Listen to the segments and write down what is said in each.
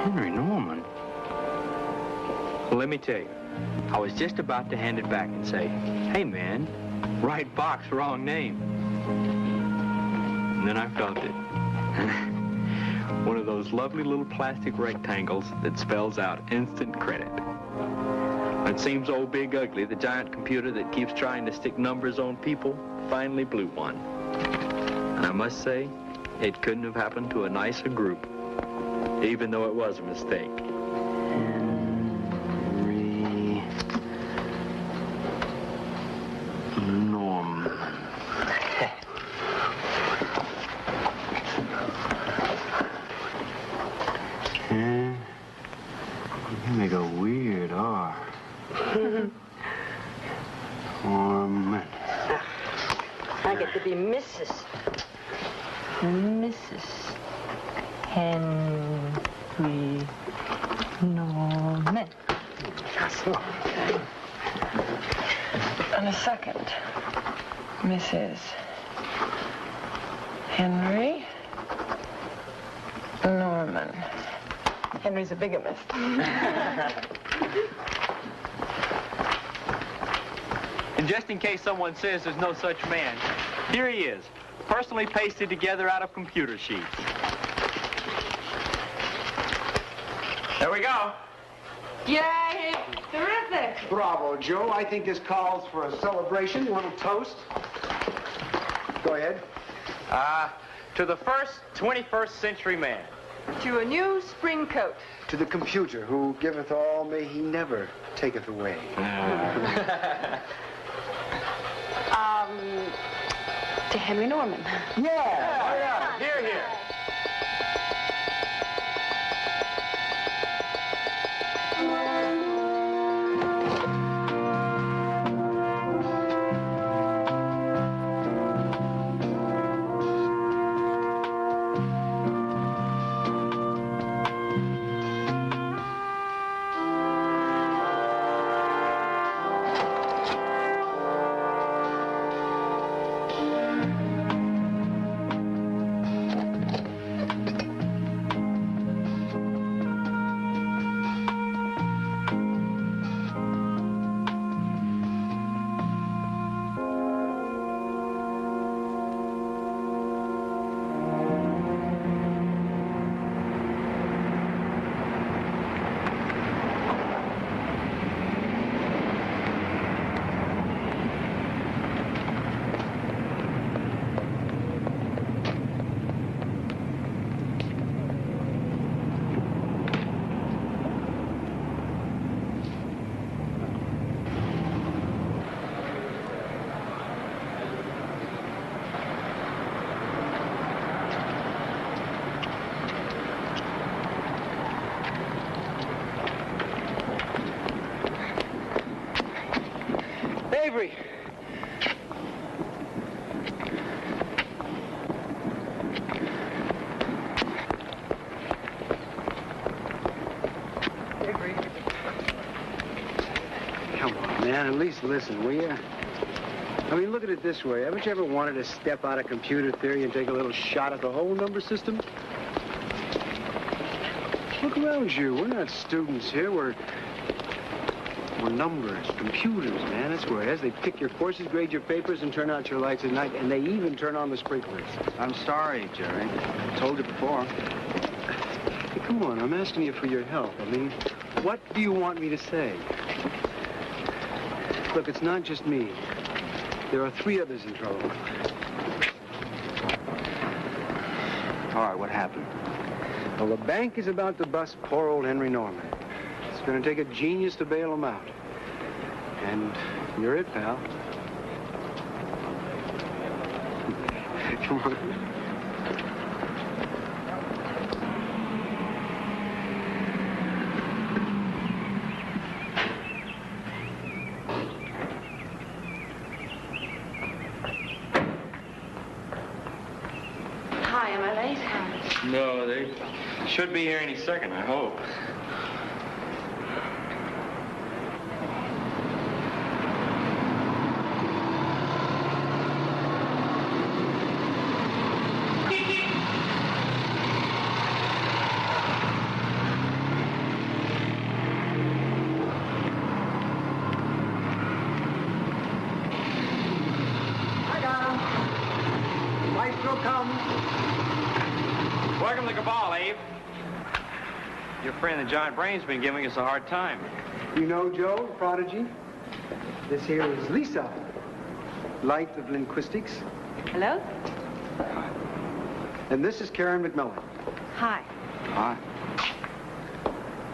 Henry Norman? Well, let me tell you, I was just about to hand it back and say, hey, man, right box, wrong name. And then I felt it. One of those lovely little plastic rectangles that spells out instant credit. It seems old Big Ugly, the giant computer that keeps trying to stick numbers on people, finally blew one. And I must say, it couldn't have happened to a nicer group, even though it was a mistake. Henry Norman. You make a weird R. Norman. I get to be Mrs. Henry Norman. And a second, Mrs. Henry Norman. Henry's a bigamist. And just in case someone says there's no such man, here he is, personally pasted together out of computer sheets. There we go. Yay! Terrific! Bravo, Joe. I think this calls for a celebration, a little toast. Go ahead. To the first 21st century man. To a new spring coat. To the computer who giveth all, may he never taketh away. To Henry Norman. Yeah. Here, here. Avery. Avery. Come on, man. At least listen, will you? I mean, look at it this way. Haven't you ever wanted to step out of computer theory and take a little shot at the whole number system? Look around you. We're not students here. We're numbers, computers, man. That's where it is. They pick your courses, grade your papers, and turn out your lights at night, and they even turn on the sprinklers. I'm sorry, Jerry. I told you before. Hey, come on. I'm asking you for your help. I mean, what do you want me to say? Look, it's not just me. There are 3 others in trouble. All right, what happened? Well, the bank is about to bust poor old Henry Norman. It's going to take a genius to bail him out. And you're it, pal. Come on. Hi, am I late? No, they should be here any second, I hope. Welcome to Cabal, Abe. Your friend, the Giant Brain's been giving us a hard time. You know Joe, the prodigy? This here is Lisa, light of linguistics. Hello? And this is Karen McMillan. Hi. Hi.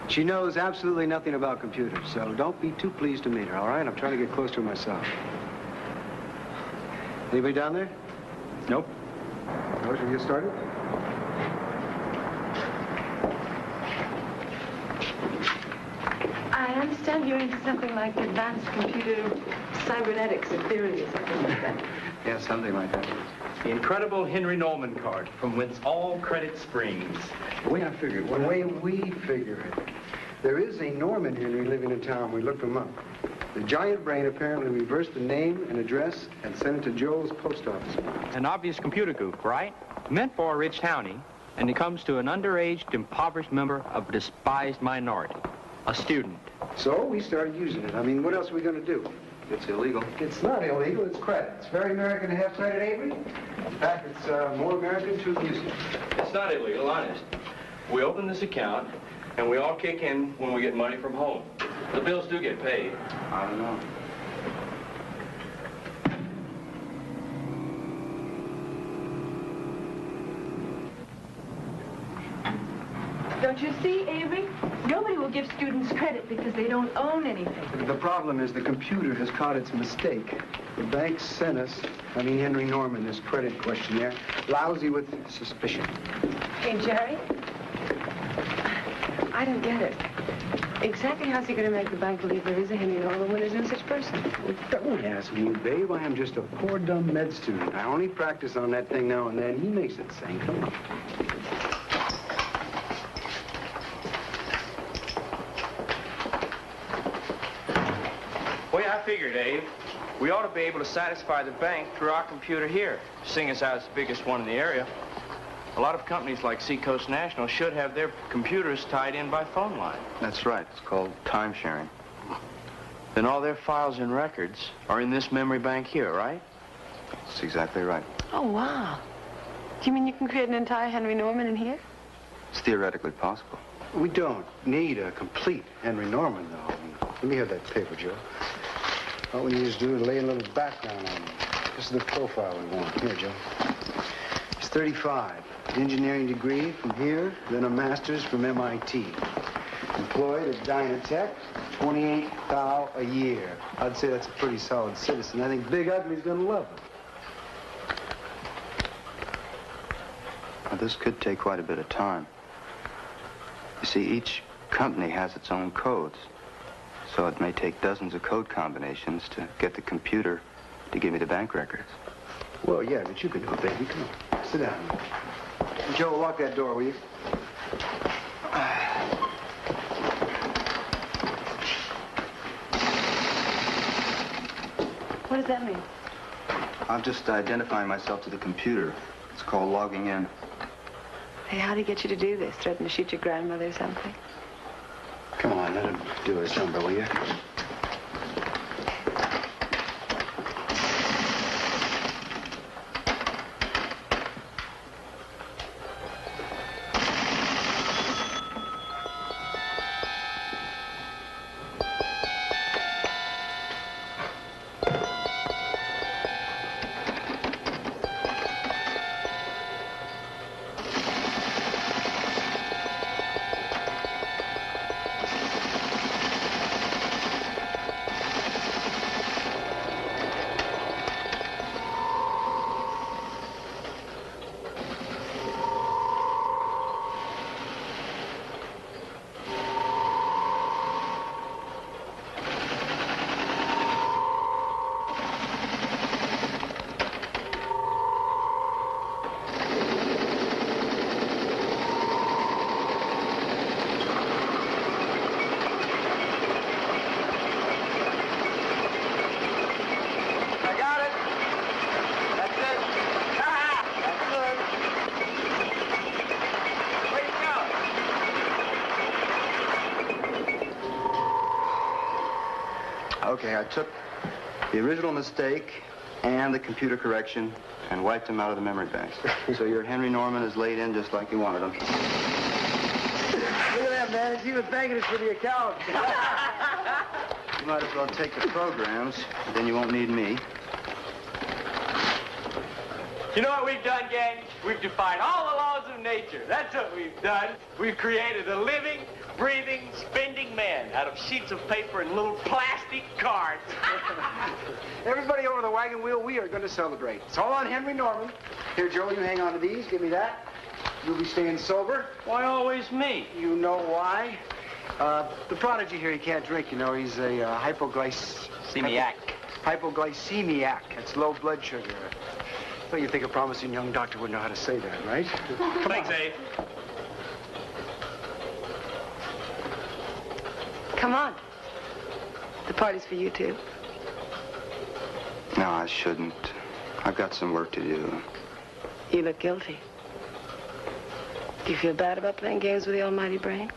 She knows absolutely nothing about computers, so don't be too pleased to meet her, all right? I'm trying to get close to her myself. Anybody down there? Nope. Oh, should we get started? I understand you're into something like advanced computer cybernetics or theory or something like that. Yeah, something like that. The incredible Henry Norman card, from whence all credit springs. The way I figure it, the way we figure it, there is a Norman Henry living in town. We looked him up. The Giant Brain apparently reversed the name and address and sent it to Joel's post office. An obvious computer goof, right? Meant for a rich townie, and it comes to an underaged, impoverished member of a despised minority, a student. So we started using it. I mean, what else are we going to do? It's illegal. It's not illegal. It's credit. It's very American to have credit, Avery. In fact, it's more American to use it. It's not illegal, honest. We open this account, and we all kick in when we get money from home. The bills do get paid. I don't know. Don't you see, Avery? Nobody will give students credit because they don't own anything. The problem is the computer has caught its mistake. The bank sent us, Henry Norman, this credit questionnaire, lousy with suspicion. Hey, Jerry? I don't get it. Exactly how's he going to make the bank believe there is a Henry Norman when there's no such person? Well, don't ask me, babe. I am just a poor, dumb med student. I only practice on that thing now and then. He makes it sing. Come on. Well, I figured, Dave, we ought to be able to satisfy the bank through our computer here, seeing as how it's the biggest one in the area. A lot of companies like Seacoast National should have their computers tied in by phone line. That's right. It's called time sharing. Then all their files and records are in this memory bank here, right? That's exactly right. Oh, wow. Do you mean you can create an entire Henry Norman in here? It's theoretically possible. We don't need a complete Henry Norman, though. Let me have that paper, Joe. All we need is to do is lay a little background on him. This is the profile we want. Here, Joe. He's 35. Engineering degree from here, then a master's from MIT. Employed at Dynatech, 28 thou a year. I'd say that's a pretty solid citizen. I think Big Ugly's gonna love him. Now, this could take quite a bit of time. You see, each company has its own codes. So it may take dozens of code combinations to get the computer to give me the bank records. Well, yeah, but you can do it, baby. Come on. Sit down. Joe, lock that door, will you? What does that mean? I'm just identifying myself to the computer. It's called logging in. Hey, how'd he get you to do this? Threaten to shoot your grandmother or something? Come on, let him do his number, will you? Okay, I took the original mistake and the computer correction and wiped him out of the memory bank. So your Henry Norman is laid in just like you wanted him. Look at that, man. He's even thanking us for the account. You might as well take the programs, then you won't need me. You know what we've done, gang? We've defied all the laws of nature. That's what we've done. We've created a living, breathing, spending man out of sheets of paper and little plastic cards. Everybody over the wagon wheel, we are going to celebrate. It's all on Henry Norman. Here, Joe, you hang on to these. Give me that. You'll be staying sober. Why always me? You know why. The prodigy here, he can't drink, you know. He's a Semiac. Hypoglycemiac. That's low blood sugar. Well, you think a promising young doctor would know how to say that, right? Thanks, Abe. Come on. The party's for you, too. No, I shouldn't. I've got some work to do. You look guilty. Do you feel bad about playing games with the almighty brain?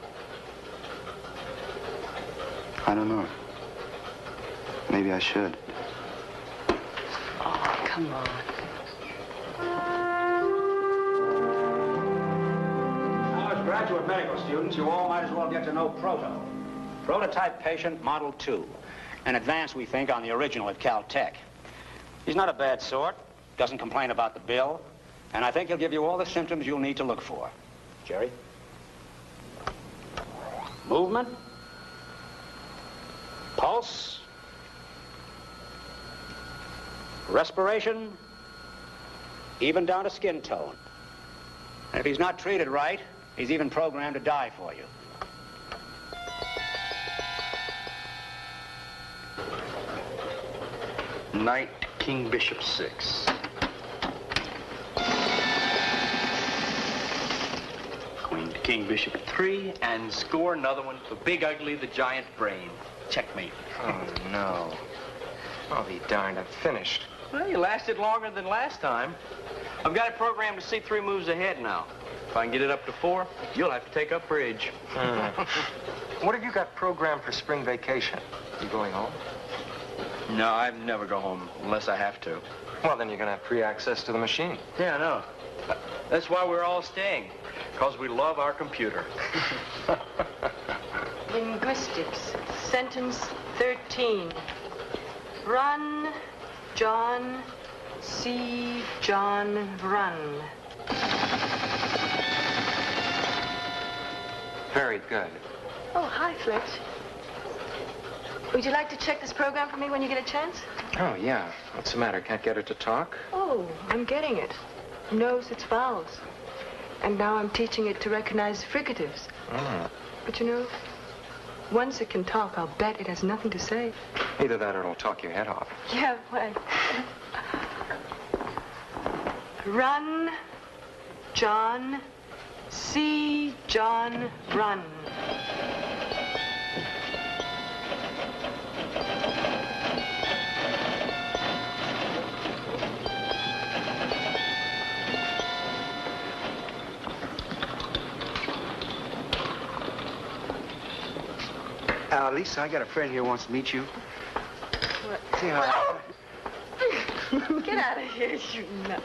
I don't know. Maybe I should. Oh, come on. Now, as graduate medical students, you all might as well get to know Proto. Prototype patient Model 2. An advance, we think, on the original at Caltech. He's not a bad sort, doesn't complain about the bill, and I think he'll give you all the symptoms you'll need to look for. Jerry? Movement? Pulse? Respiration? Even down to skin tone. And if he's not treated right, he's even programmed to die for you. Knight, King, Bishop, 6. Queen to King, Bishop, 3, and score another one for Big Ugly, the Giant Brain. Checkmate. Oh, no. I'll be darned, I've finished. Well, you lasted longer than last time. I've got it programmed to see 3 moves ahead now. If I can get it up to 4, you'll have to take up bridge. What have you got programmed for spring vacation? You going home? No, I never go home unless I have to. Well, then you're going to have free access to the machine. Yeah, I know. That's why we're all staying, because we love our computer. Linguistics, sentence 13. Run, John, see John run. Very good. Oh, hi, Fletch. Would you like to check this program for me when you get a chance? Oh, yeah. What's the matter? Can't get her to talk? Oh, I'm getting it. Knows its vowels. And now I'm teaching it to recognize fricatives. Oh. But you know, once it can talk, I'll bet it has nothing to say. Either that or it'll talk your head off. Yeah, why? Run, John, see John run. Lisa, I got a friend here who wants to meet you. What? See how... Get out of here, you nut.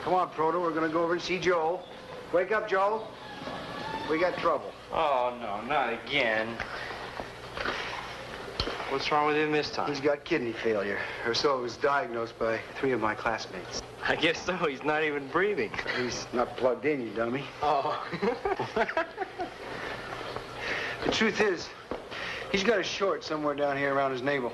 Come on, Proto, we're going to go over and see Joel. Wake up, Joel. We got trouble. Oh, no, not again. What's wrong with him this time? He's got kidney failure, or so it was diagnosed by 3 of my classmates. I guess so. He's not even breathing. He's not plugged in, you dummy. Oh. The truth is, he's got a short somewhere down here around his navel.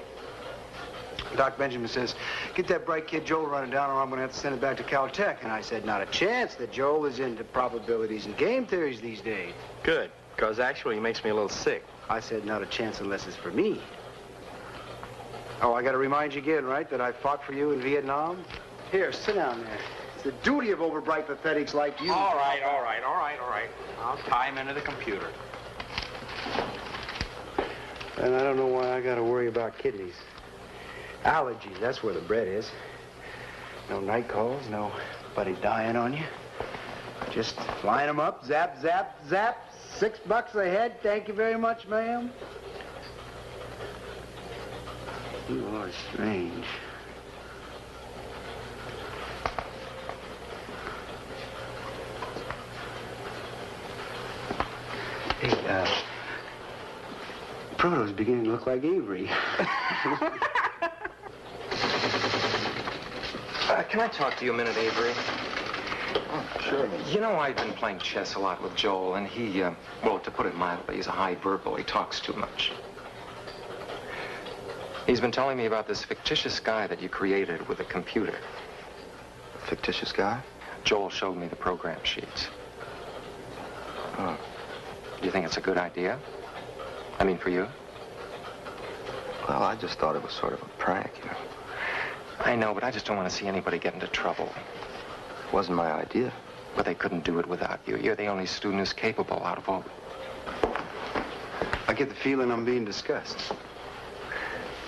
Doc Benjamin says, get that bright kid Joel running down or I'm going to have to send it back to Caltech. And I said, not a chance that Joel is into probabilities and game theories these days. Good, because actually he makes me a little sick. I said, not a chance unless it's for me. Oh, I got to remind you again, right, that I fought for you in Vietnam? Here, sit down there. It's the duty of overbright pathetics like you. All right. I'll tie him into the computer. And I don't know why I got to worry about kidneys. Allergies, that's where the bread is. No night calls, nobody dying on you. Just line them up, zap, zap, zap. $6 a head. Thank you very much, ma'am. You are strange. Proto's beginning to look like Avery. Can I talk to you a minute, Avery? Oh, sure. You know, I've been playing chess a lot with Joel, and he, well, to put it mildly, he's a high verbal. He talks too much. He's been telling me about this fictitious guy that you created with a computer. Fictitious guy? Joel showed me the program sheets. Oh. Do you think it's a good idea? I mean, for you? Well, I just thought it was sort of a prank, you know. I know, but I just don't want to see anybody get into trouble. It wasn't my idea. But they couldn't do it without you. You're the only student who's capable out of all. I get the feeling I'm being discussed.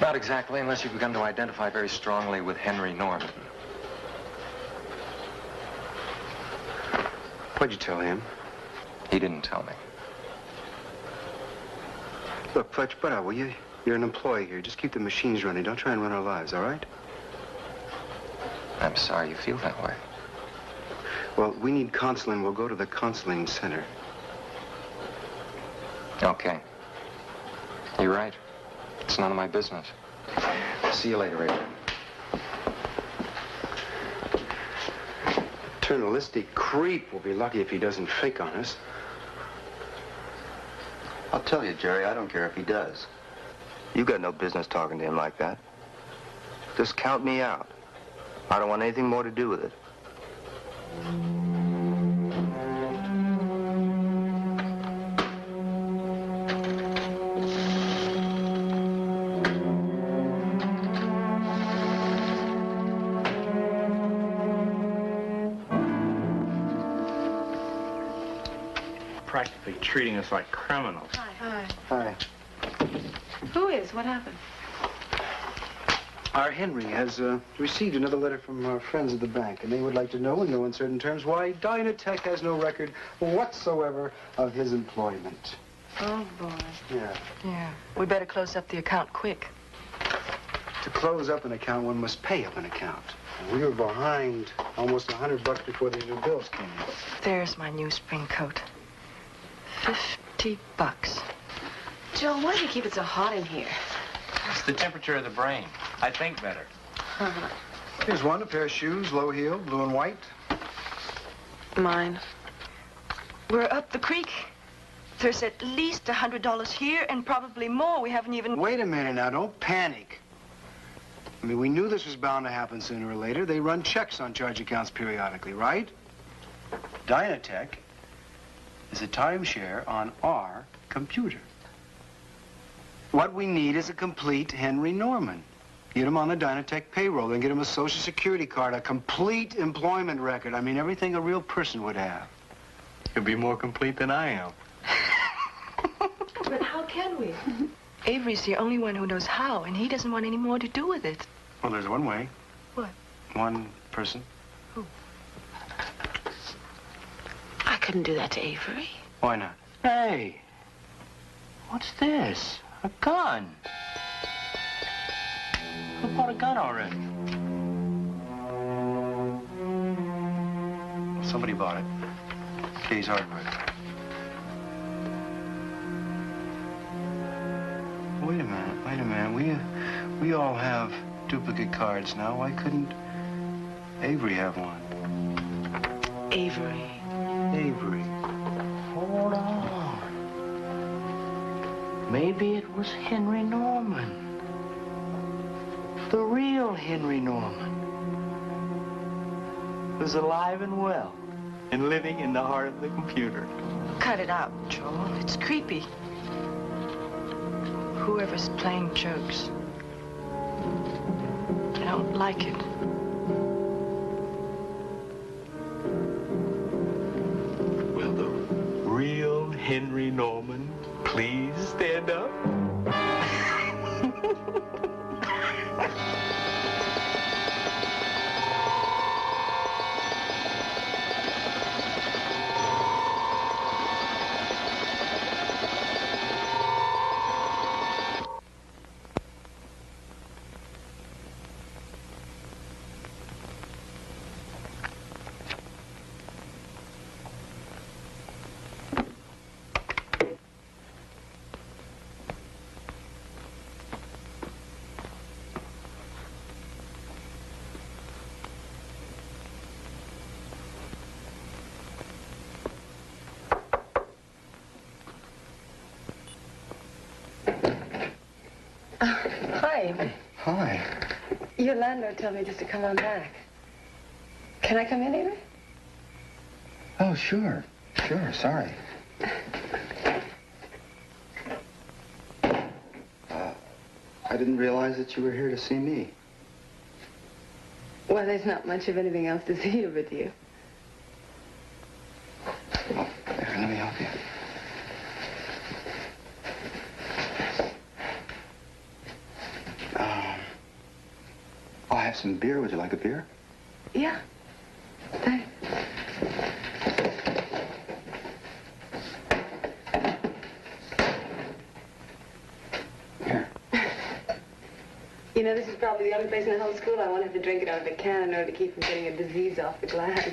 Not exactly, unless you've begun to identify very strongly with Henry Norman. What'd you tell him? He didn't tell me. Look, Fletch, butt out, will you? You're an employee here. Just keep the machines running. Don't try and run our lives, all right? I'm sorry you feel that way. Well, we need counseling. We'll go to the counseling center. Okay. You're right. It's none of my business. See you later, Avery. Paternalistic creep will be lucky if he doesn't fake on us. I'll tell you, Jerry, I don't care if he does. You got no business talking to him like that. Just count me out. I don't want anything more to do with it. Practically treating us like criminals. Hi. Hi. Who is? What happened? Our Henry has received another letter from our friends at the bank, and they would like to know in no uncertain terms why Dynatech has no record whatsoever of his employment. Oh, boy. Yeah. Yeah. We better close up the account quick. To close up an account, one must pay up an account. And we were behind almost $100 before these new bills came in. There's my new spring coat. $50. Joel, why do you keep it so hot in here? It's the temperature of the brain. I think better. Here's one, a pair of shoes, low heel, blue and white. Mine. We're up the creek. There's at least $100 here and probably more. We haven't even... Wait a minute now, don't panic. I mean, we knew this was bound to happen sooner or later. They run checks on charge accounts periodically, right? Dynatech is a timeshare on our computer. What we need is a complete Henry Norman. Get him on the Dynatech payroll, then get him a Social Security card, a complete employment record. I mean, everything a real person would have. You'll be more complete than I am. But how can we? Avery's the only one who knows how, and he doesn't want any more to do with it. Well, there's one way. What? One person. Who? I couldn't do that to Avery. Why not? Hey, what's this? A gun. Who bought a gun already? Somebody bought it. Kay's Hardware. Wait a minute. We all have duplicate cards now. Why couldn't Avery have one? Avery. Avery. Hold on. Maybe it was Henry Norman. The real Henry Norman. Who's alive and well and living in the heart of the computer. Cut it out, Joel. It's creepy. Whoever's playing jokes. I don't like it. Will the real Henry Norman please stand up? Avery. Hi. Your landlord told me just to come on back. Can I come in, Avery? Oh, sure. Sure, sorry. I didn't realize that you were here to see me. Well, there's not much of anything else to see here but you. Oh, here, let me help you. I'll have some beer. Would you like a beer? Yeah. Thanks. Here. You know, this is probably the only place in the whole school I won't have to drink it out of a can in order to keep from getting a disease off the glass.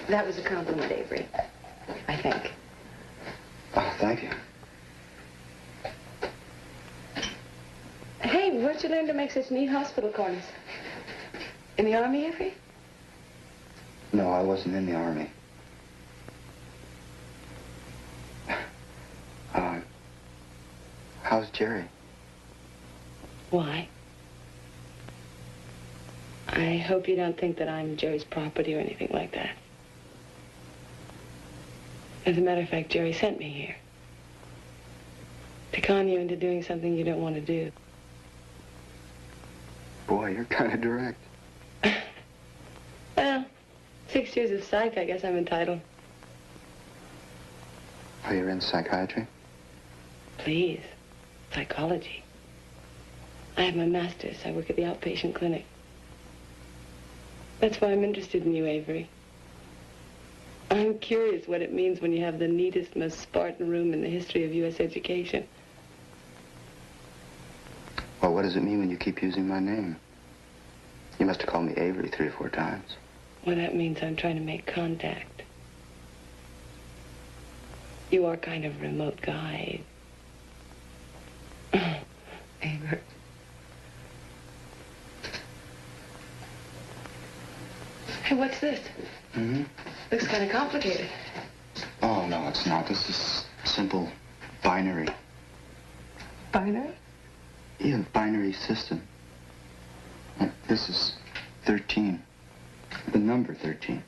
That was a compliment, Avery. I think. Oh, thank you. Hey, where'd you learn to make such neat hospital corners? In the Army, Avery? No, I wasn't in the Army. How's Jerry? Why? I hope you don't think that I'm Jerry's property or anything like that. As a matter of fact, Jerry sent me here. To con you into doing something you don't want to do. Boy, you're kind of direct. Well, 6 years of psych, I guess I'm entitled. Oh, you're in psychiatry? Please. Psychology. I have my master's. I work at the outpatient clinic. That's why I'm interested in you, Avery. I'm curious what it means when you have the neatest, most Spartan room in the history of U.S. education. Well, what does it mean when you keep using my name? You must have called me Avery 3 or 4 times. Well, that means I'm trying to make contact. You are kind of a remote guy. Avery. Hey, what's this? Mm-hmm. Looks kind of complicated. Oh, no, it's not. This is simple binary. Binary? Yeah, binary system. This is 13. The number 13.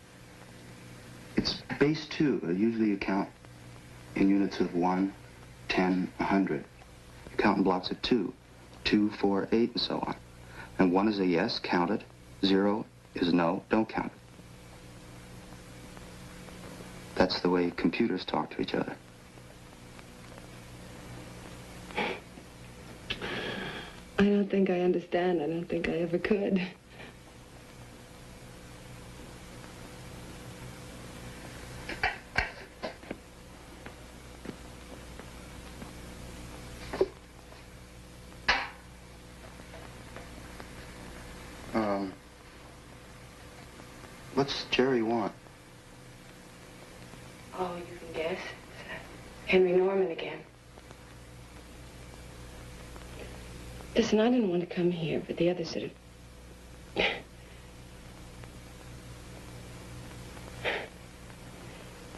It's base 2. Usually you count in units of 1, 10, 100. You count in blocks of 2. 2, 4, 8, and so on. And 1 is a yes, count it. 0 is no, don't count it. That's the way computers talk to each other. I don't think I understand. I don't think I ever could. What's Jerry want? Oh, you can guess. It's Henry Norman again. Listen, I didn't want to come here, but the others sort of...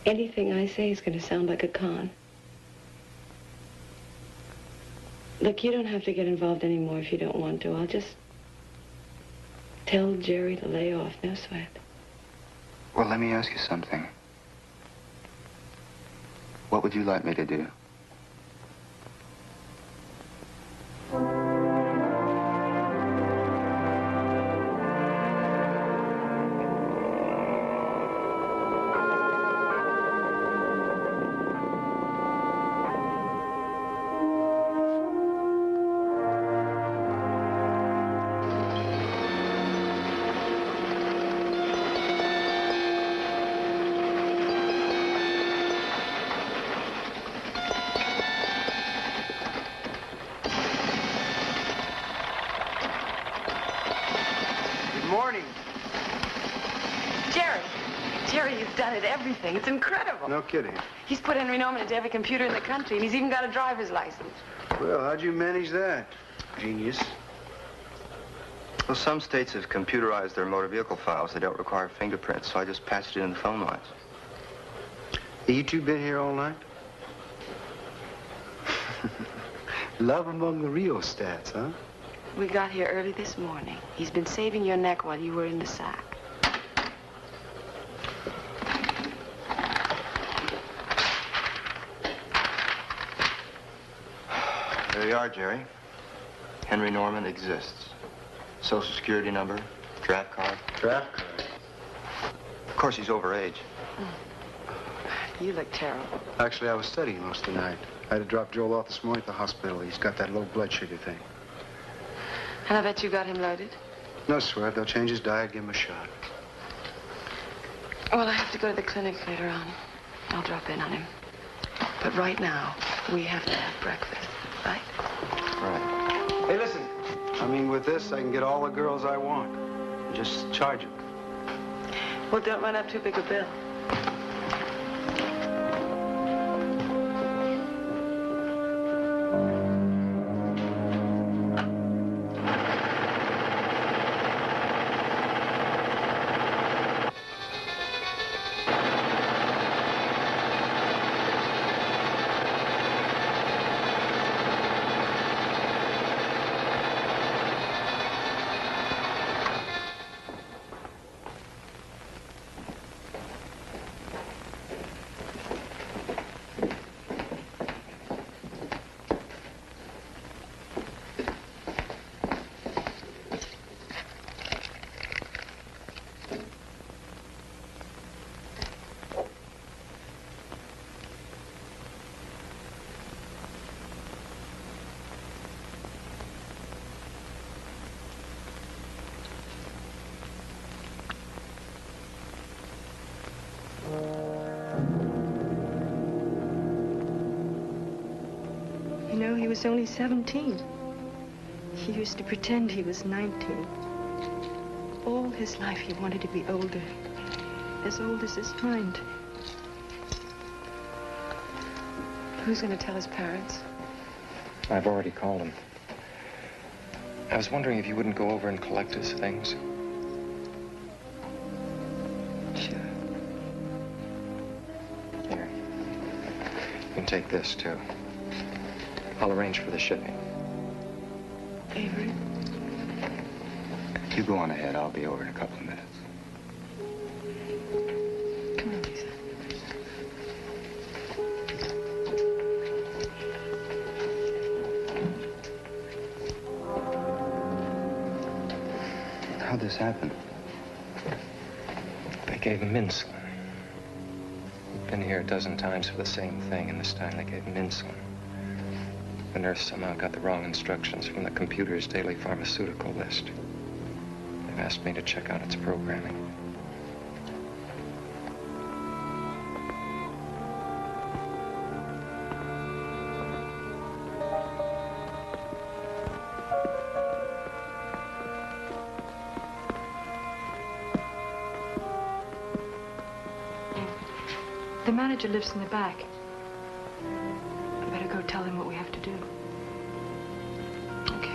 Anything I say is going to sound like a con. Look, you don't have to get involved anymore if you don't want to. I'll just tell Jerry to lay off, no sweat. Well, let me ask you something. What would you like me to do? Everything. It's incredible. No kidding. He's put Henry Norman into every computer in the country, and he's even got a driver's license. Well, how'd you manage that? Genius. Well, some states have computerized their motor vehicle files. They don't require fingerprints, so I just patched it in the phone lines. You two been here all night? Love among the rheostats, huh? We got here early this morning. He's been saving your neck while you were in the sack. There you are, Jerry. Henry Norman exists. Social Security number, draft card. Draft card? Of course, he's over age. You look terrible. Actually, I was studying most of the night. I had to drop Joel off this morning at the hospital. He's got that low blood sugar thing. And I bet you got him loaded? No sweat. They'll change his diet, give him a shot. Well, I have to go to the clinic later on. I'll drop in on him. But right now, we have to have breakfast, right? Right. Hey, listen. I mean, with this, I can get all the girls I want. Just charge them. Well, don't run up too big a bill. You know, he was only 17. He used to pretend he was 19. All his life he wanted to be older, as old as his mind. Who's going to tell his parents? I've already called him. I was wondering if you wouldn't go over and collect his things. Sure. Here. You can take this, too. I'll arrange for the shipping. Avery? You go on ahead. I'll be over in a couple of minutes. Come on, Lisa. How'd this happen? They gave him insulin. We've been here a dozen times for the same thing, and this time they gave him insulin. The nurse somehow got the wrong instructions from the computer's daily pharmaceutical list. They've asked me to check out its programming. The manager lives in the back. I better go tell him what we have to do. Okay.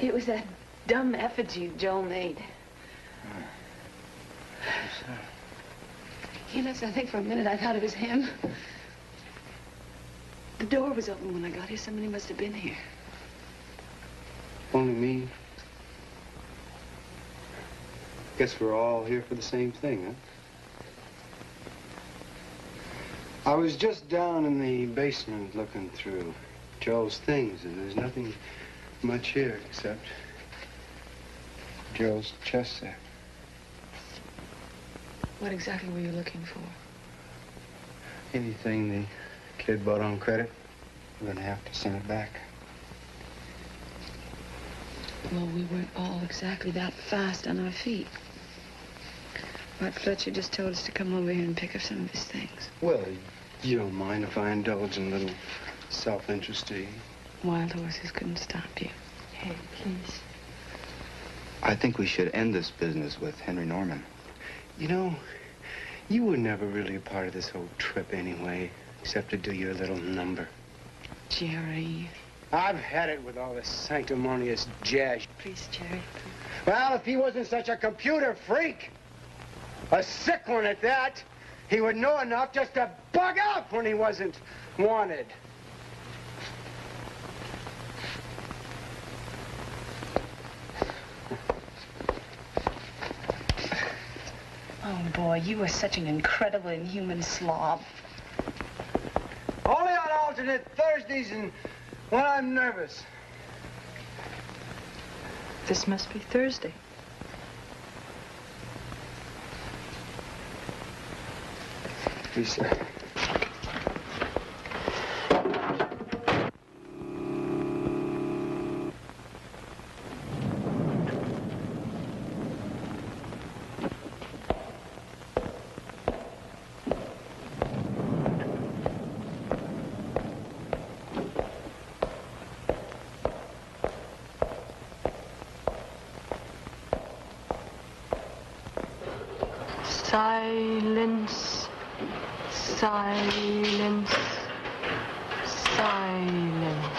It was that dumb effigy Joel made. Yes, I think for a minute I thought it was him. The door was open when I got here. Somebody must have been here. Only me. Guess we're all here for the same thing, huh? I was just down in the basement looking through Joe's things, and there's nothing much here except Joe's chest sack. What exactly were you looking for? Anything the kid bought on credit, we're gonna have to send it back. Well, we weren't all exactly that fast on our feet. Bart Fletcher just told us to come over here and pick up some of his things. Well, you don't mind if I indulge in a little self-interest, do you? Wild horses couldn't stop you. Hey, please. I think we should end this business with Henry Norman. You know, you were never really a part of this whole trip anyway, except to do your little number. Jerry. I've had it with all this sanctimonious jazz. Please, Jerry, please. Well, if he wasn't such a computer freak, a sick one at that, he would know enough just to bug out when he wasn't wanted. Oh, boy, you were such an incredible inhuman slob. Only on alternate Thursdays and when I'm nervous. This must be Thursday. Lisa. Silence. Silence. Silence.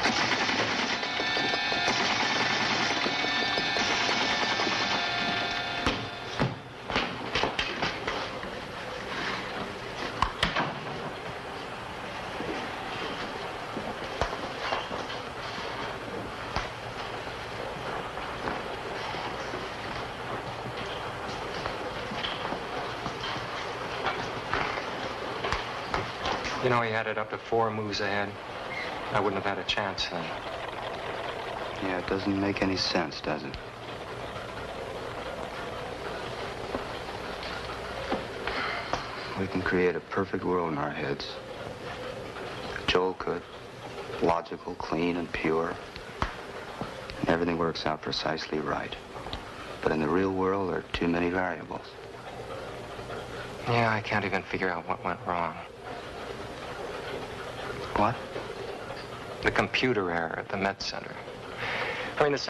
You know, he had it up to 4 moves ahead. I wouldn't have had a chance then. Yeah, it doesn't make any sense, does it? We can create a perfect world in our heads. Joel could. Logical, clean, and pure. And everything works out precisely right. But in the real world, there are too many variables. Yeah, I can't even figure out what went wrong. What? The computer error at the Met Center. I mean, the